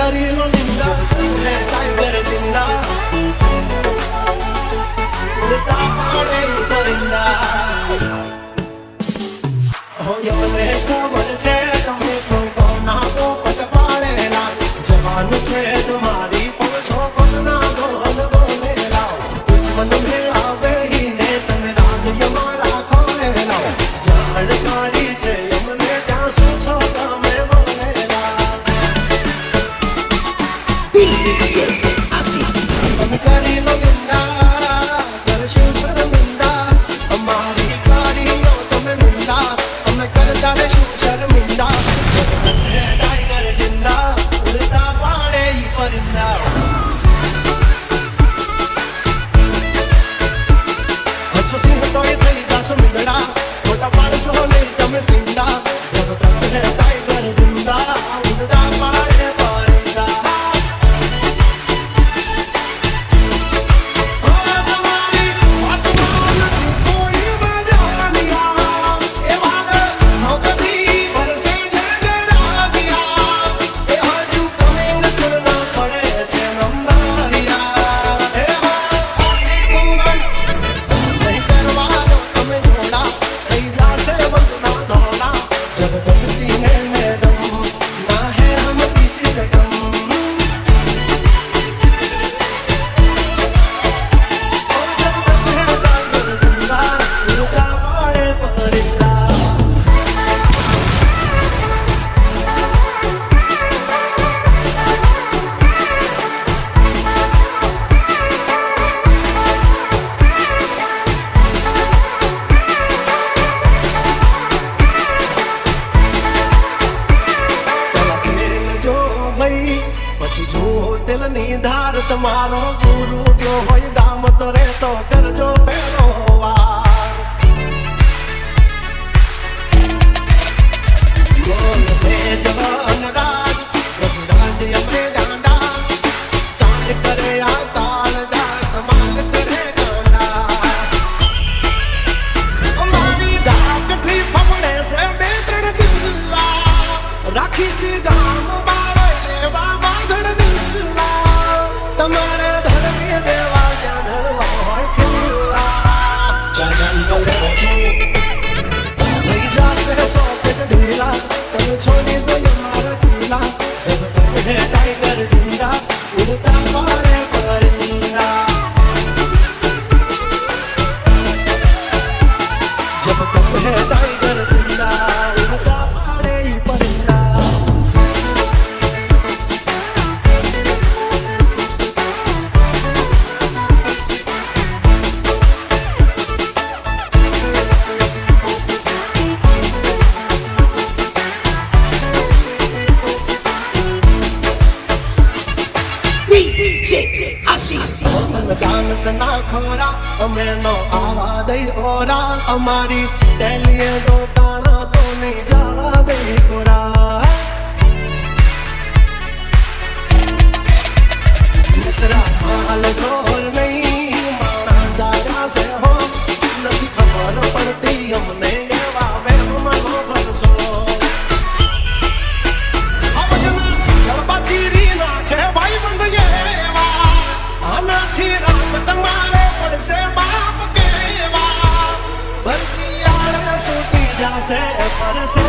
કરી લો નિંદા ટાઈગર જિંદા ઉડતા પાડે પરિંદા હો યમને ખબર છે તમે છો કોના પોપટ પાડેલા જવાન છે તમારી પછો કોના ગોલ બોલેલા મન મે આવે હે તમે રાજ મારા ખોલેલા જાણકારી છે યમને ત્યાં શું છો તમે બોલેલા así તમે કરી લો નિંદા કરશો શર્મિંદા અમારી કારીઓ તમે નિંદા અમે કરતા રહેશું શર્મિંદા ટાઈગર જિંદા ઉડતા પાડે ઈ પરિંદા હસો સિંહ તોય થઈ જાશો મીંદડા મોટા પાડશો ને તમે સિંદા જબ તક હે ટાઈગર જિંદા ઉડતા પાડે પરિંદા પછી જો દિલની ધાર તમારો ગુરુ ગયો હોય ગામ તરે તો કરજો પેલો વાર બોલ છે જવાન રાજ રઘુરાજ અમને ગાંડા કાલ કરે આ કાલ જા કમાલ કરે ગાંડા અમારી ધાકથી ફમડે છે બે ત્રણ જિલ્લા રાખી છે ગામ તમારે ધર્મી દેવા જાણવા હોય ખીલા જંગલ થઈ જાશે સો પેટ ઢીલા તમે છોડી દો મારા ચીલા જબ તક હે ટાઈગર જિંદા ઉડતા પાડે પરિંદા જબ તક હે ટાઈગર જિંદા ઉડતા પાડે પરિંદા ના ખોરા અમે નો આવા દઈ ઓરા અમારી ટેલીએ દોટાણા તો નહીં જવા દઈ કોરા મિત્રા હાલ ઢોલ નહીં માણા જાયા સે હો નથી ખબર પડતી અમને એવા વેમમાં નો ભરસો જળબાચીરી નાખે ભાઈ બંધ એવા આનાથી તમારે પડશે બાપ કેવા ભરસિયાળ સૂટી જાશે પરસે